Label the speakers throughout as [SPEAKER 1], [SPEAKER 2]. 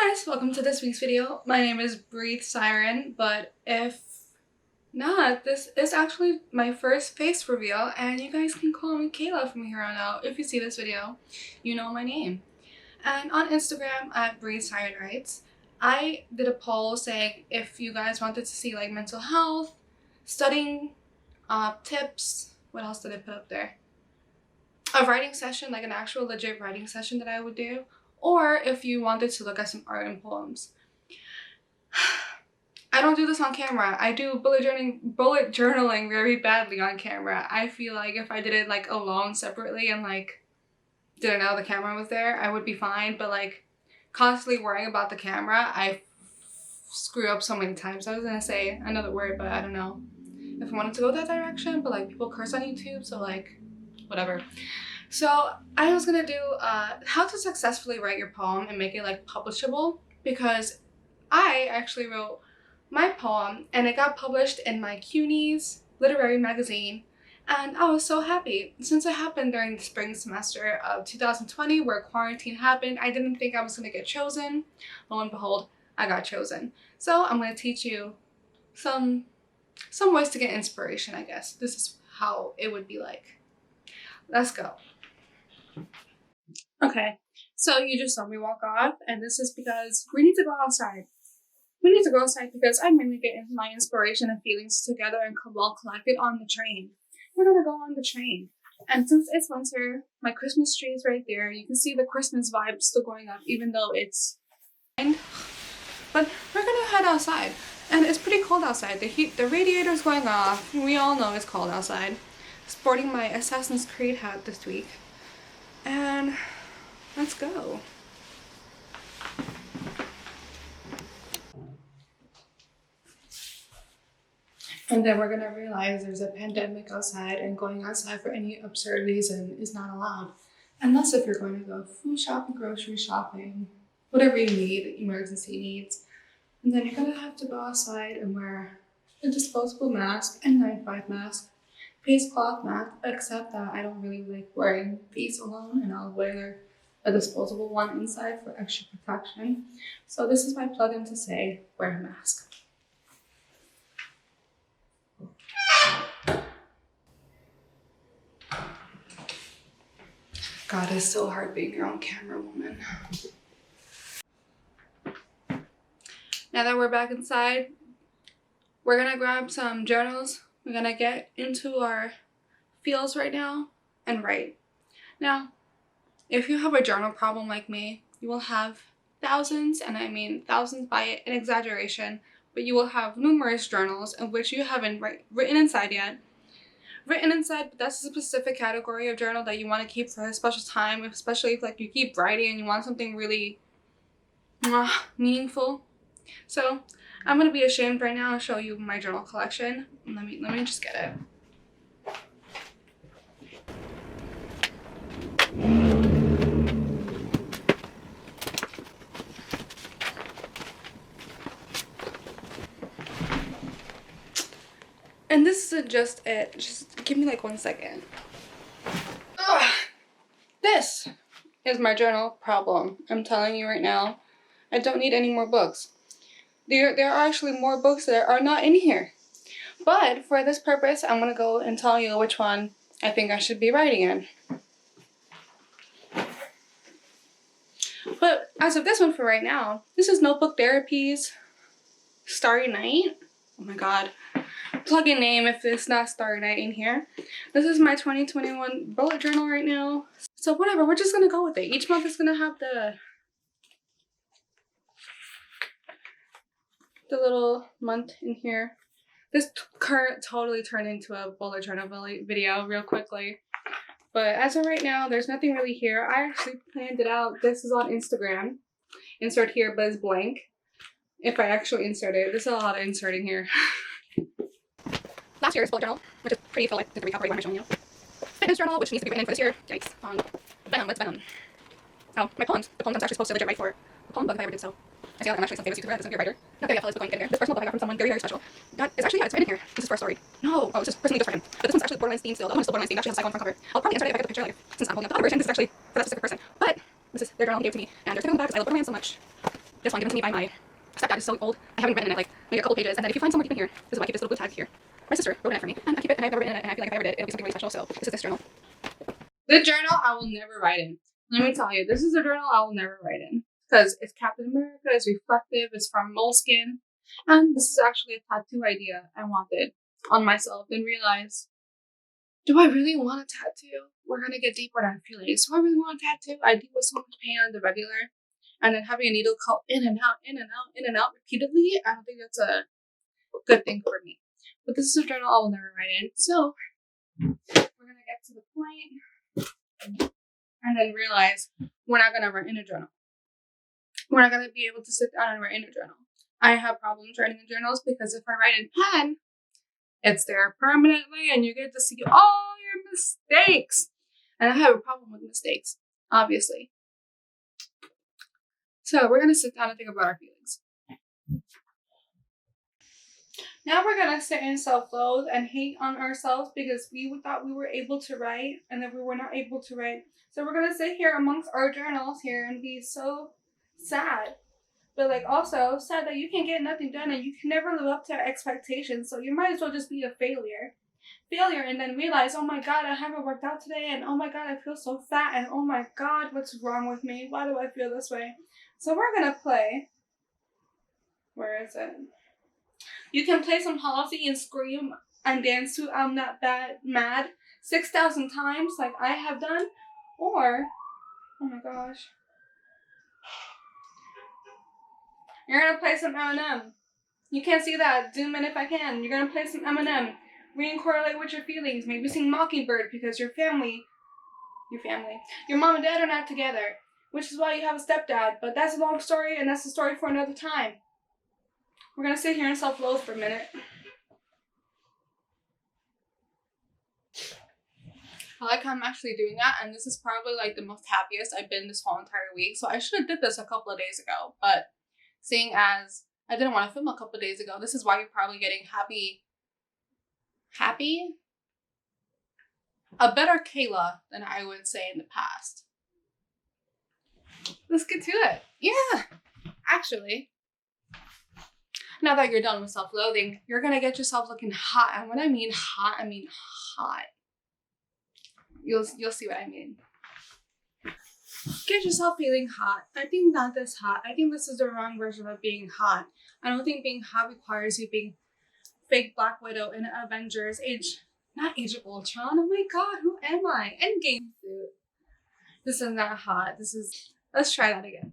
[SPEAKER 1] guys, welcome to this week's video. My name is Breathe Siren, but if not, this is actually my first face reveal, and you guys can call me Kayla from here on out. If you see this video, you know my name. And on Instagram at Breathe Siren Writes, I did a poll saying if you guys wanted to see like mental health, studying tips. What else did I put up there? A writing session, like an actual legit writing session that I would do. Or if you wanted to look at some art and poems. I don't do this on camera. I do bullet journaling very badly on camera. I feel like if I did it like alone separately and like didn't know the camera was there, I would be fine. But like constantly worrying about the camera, I screw up so many times. I was gonna say another word, but I don't know if I wanted to go that direction. But like people curse on YouTube, so like whatever. So I was gonna do how to successfully write your poem and make it like publishable, because I actually wrote my poem and it got published in my CUNY's literary magazine, and I was so happy. Since it happened during the spring semester of 2020 where quarantine happened, I didn't think I was gonna get chosen. Lo and behold, I got chosen. So I'm gonna teach you some ways to get inspiration, I guess. This is how it would be like. Let's go. Okay, so you just saw me walk off, and this is because we need to go outside. We need to go outside because I mainly get my inspiration and feelings together and well collected on the train. We're gonna go on the train. And since it's winter, my Christmas tree is right there. You can see the Christmas vibe still going up even though it's fine. But we're gonna head outside. And it's pretty cold outside. The radiator's going off. We all know it's cold outside. Sporting my Assassin's Creed hat this week. And let's go. And then we're gonna realize there's a pandemic outside, and going outside for any absurd reason is not allowed. Unless if you're going to go food shopping, grocery shopping, whatever you need, emergency needs. And then you're gonna have to go outside and wear a disposable mask and 9-5 mask. Face cloth mask, except that I don't really like wearing these alone, and I'll wear a disposable one inside for extra protection. So this is my plug-in to say, wear a mask. God, it's so hard being your own camera woman. Now that we're back inside, we're gonna grab some journals. We're gonna get into our feels right now and write. Now, if you have a journal problem like me, you will have thousands, and I mean thousands by an exaggeration, but you will have numerous journals in which you haven't written inside yet. Written inside, but that's a specific category of journal that you want to keep for a special time, especially if like you keep writing and you want something really meaningful. So I'm gonna be ashamed right now and show you my journal collection. Let me just get it. And this isn't just it. Just give me like 1 second. Ugh. This is my journal problem. I'm telling you right now, I don't need any more books. There are actually more books that are not in here. But for this purpose, I'm gonna go and tell you which one I think I should be writing in. But as of this one for right now, this is Notebook Therapy's Starry Night. Oh my god. Plug in name if it's not Starry Night in here. This is my 2021 bullet journal right now. So whatever, we're just gonna go with it. Each month is gonna have the little month in here. This totally turned into a bullet journal video real quickly. But as of right now, there's nothing really here. I actually planned it out. This is on Instagram. Insert here, but it's blank. If I actually insert it. There's a lot of inserting here. Last year's bullet journal, which is pretty full, like the recap already what I'm showing you. Fitness journal, which needs to be written in for this year. Yikes. Venom, what's Venom? Oh, my poems. The poems I'm actually supposed to legit write for a poem book if I ever did so. I feel like I'm actually some famous YouTuber that's a writer. Not that I have going in here. This personal book I got from someone very, very special. God, it's actually, yeah, it's written in here. This is for a story. No, oh, it's just personally just for him. But this one's actually Borderlands themed still. The other one's still Borderlands themed. Actually has a second one front cover. I'll probably insert it if I get the picture later. Since I'm holding up the other version, this is actually for that specific person. But this is their journal he gave to me. And they're taking back because I love Borderlands so much.
[SPEAKER 2] This one given to me by my stepdad is so old. I haven't written in it, like maybe a couple pages. And then if you find someone deep in here, this is why I keep this little blue tag here. My sister wrote in it for me, and I keep it, and I've never written in it, and I feel like if I ever did, it would be something really special. So this is this journal.
[SPEAKER 1] The journal I will never write in. Let me tell you, this is a journal I will never write in. Because it's Captain America, it's reflective, it's from Moleskine. And this is actually a tattoo idea I wanted on myself. Then realized, do I really want a tattoo? We're going to get deeper on feelings. Do I really want a tattoo? I deal with so much pain on the regular. And then having a needle cut in and out, in and out, in and out repeatedly, I don't think that's a good thing for me. But this is a journal I will never write in. So we're going to get to the point and then realize we're not going to write in a journal. We're not going to be able to sit down and write in a journal. I have problems writing in journals because if I write in pen, it's there permanently and you get to see all your mistakes. And I have a problem with mistakes, obviously. So we're going to sit down and think about our feelings. Now we're going to sit in self-loathe and hate on ourselves because we thought we were able to write and then we were not able to write. So we're going to sit here amongst our journals here and be so sad. But like also sad that you can get nothing done and you can never live up to expectations. So you might as well just be a failure. And then realize, oh my God, I haven't worked out today. And oh my God, I feel so fat. And oh my God, what's wrong with me? Why do I feel this way? So we're going to play. Where is it? You can play some Halsey and scream and dance to I'm Not Bad Mad 6,000 times like I have done. Or, oh my gosh. You're going to play some Eminem. You can't see that. Zoom in if I can. You're going to play some Eminem. Reincorrelate with your feelings. Maybe sing Mockingbird because your mom and dad are not together. Which is why you have a stepdad. But that's a long story and that's a story for another time. We're going to sit here and self-loathe for a minute. I like how I'm actually doing that, and this is probably like the most happiest I've been this whole entire week. So I should have did this a couple of days ago, but seeing as I didn't want to film a couple of days ago, this is why you're probably getting happy? A better Kayla than I would say in the past. Let's get to it. Yeah, actually. Now that you're done with self-loathing, you're going to get yourself looking hot. And when I mean hot, I mean hot. You'll see what I mean. Get yourself feeling hot. I think not this hot. I think this is the wrong version of being hot. I don't think being hot requires you being fake Black Widow in Avengers not Age of Ultron. Oh my God, who am I? Endgame suit. This is not hot. Let's try that again.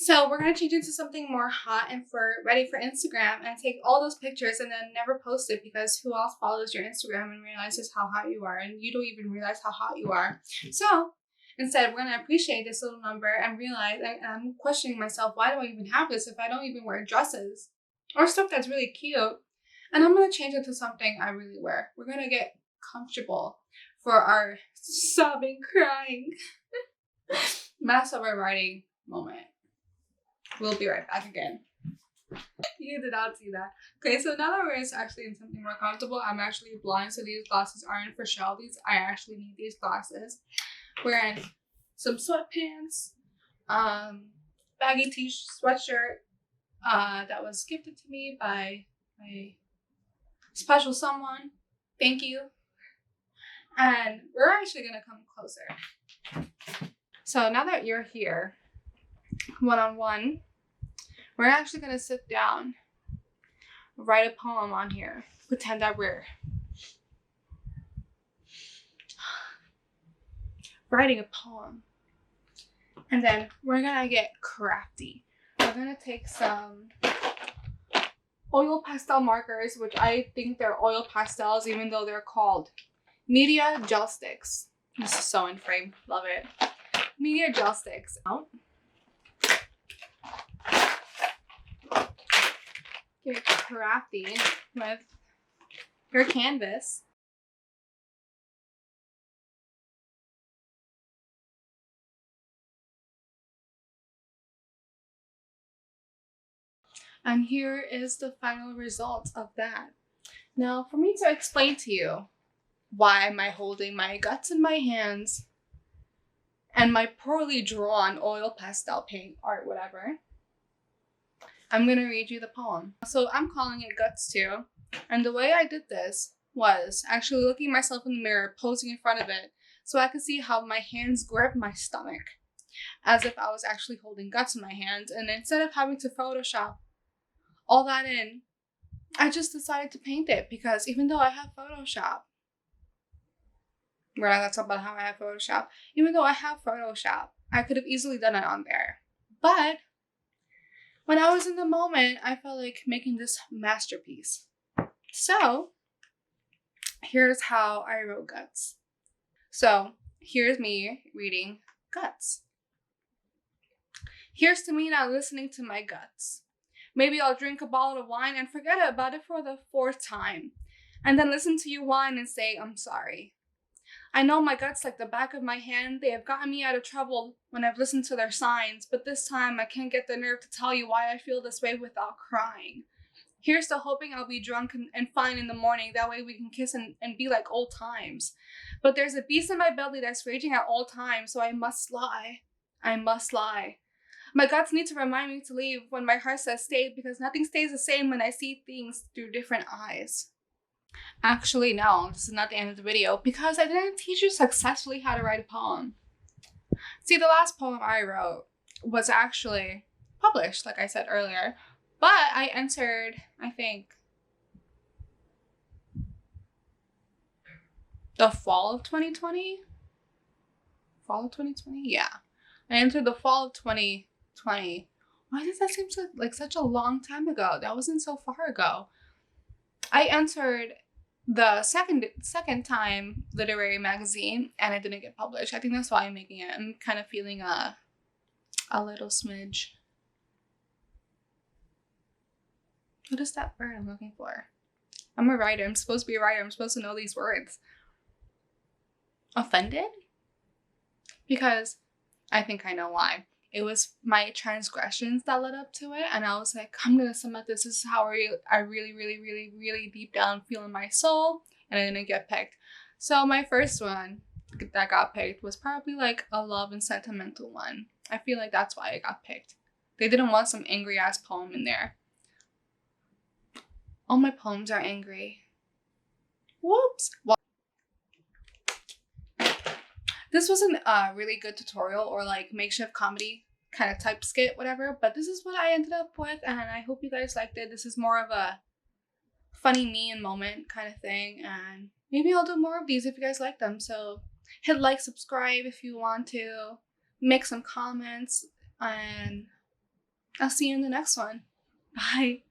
[SPEAKER 1] So we're going to change it to something more hot and ready for Instagram and take all those pictures and then never post it because who else follows your Instagram and realizes how hot you are and you don't even realize how hot you are. So instead, we're going to appreciate this little number and realize, and I'm questioning myself, why do I even have this if I don't even wear dresses or stuff that's really cute? And I'm going to change it to something I really wear. We're going to get comfortable for our sobbing, crying, mass over writing moment. We'll be right back again. You did not see that. Okay, so now that we're actually in something more comfortable, I'm actually blind, so these glasses aren't for show. I actually need these glasses. We're in some sweatpants, baggy sweatshirt that was gifted to me by a special someone. Thank you. And we're actually gonna come closer. So now that you're here, one-on-one, we're actually going to sit down, write a poem on here, pretend that we're writing a poem. And then we're going to get crafty. We're going to take some oil pastel markers, which I think they're oil pastels, even though they're called Media Gel Sticks. This is so in frame. Love it. Media Gel Sticks. Out. Get crafty with your canvas. And here is the final result of that. Now, for me to explain to you why am I holding my guts in my hands and my poorly drawn oil pastel paint art, whatever, I'm gonna read you the poem. So I'm calling it Guts too. And the way I did this was actually looking myself in the mirror, posing in front of it, so I could see how my hands grip my stomach, as if I was actually holding guts in my hands. And instead of having to Photoshop all that in, I just decided to paint it, because even though I have Photoshop, we're not gonna talk about how I have Photoshop. Even though I have Photoshop, I could have easily done it on there. But when I was in the moment, I felt like making this masterpiece. So here's how I wrote Guts. So here's me reading Guts. Here's to me now listening to my guts. Maybe I'll drink a bottle of wine and forget about it for the 4th time, and then listen to you whine and say, I'm sorry. I know my guts like the back of my hand. They have gotten me out of trouble when I've listened to their signs, but this time I can't get the nerve to tell you why I feel this way without crying. Here's to hoping I'll be drunk and fine in the morning. That way we can kiss and be like old times. But there's a beast in my belly that's raging at all times, so I must lie. I must lie. My guts need to remind me to leave when my heart says stay, because nothing stays the same when I see things through different eyes. Actually, no, this is not the end of the video, because I didn't teach you successfully how to write a poem. See, the last poem I wrote was actually published, like I said earlier, but I entered, I think, the fall of 2020? Fall of 2020? Yeah. I entered the fall of 2020. Why does that seem like such a long time ago? That wasn't so far ago. I entered the second time literary magazine, and it didn't get published. I think that's why I'm making it. I'm kind of feeling a little smidge. What is that word I'm looking for? I'm a writer. I'm supposed to be a writer. I'm supposed to know these words. Offended? Because I think I know why. It was my transgressions that led up to it, and I was like, I'm gonna submit this. This is how I really deep down feel in my soul, and I didn't get picked. So my first one that got picked was probably like a love and sentimental one. I feel like that's why it got picked. They didn't want some angry ass poem in there. All my poems are angry. Whoops. Well, this wasn't a really good tutorial or like makeshift comedy kind of type skit, whatever, but this is what I ended up with, and I hope you guys liked it. This is more of a funny me and moment kind of thing, and maybe I'll do more of these if you guys like them. So hit like, subscribe if you want to, make some comments, and I'll see you in the next one. Bye.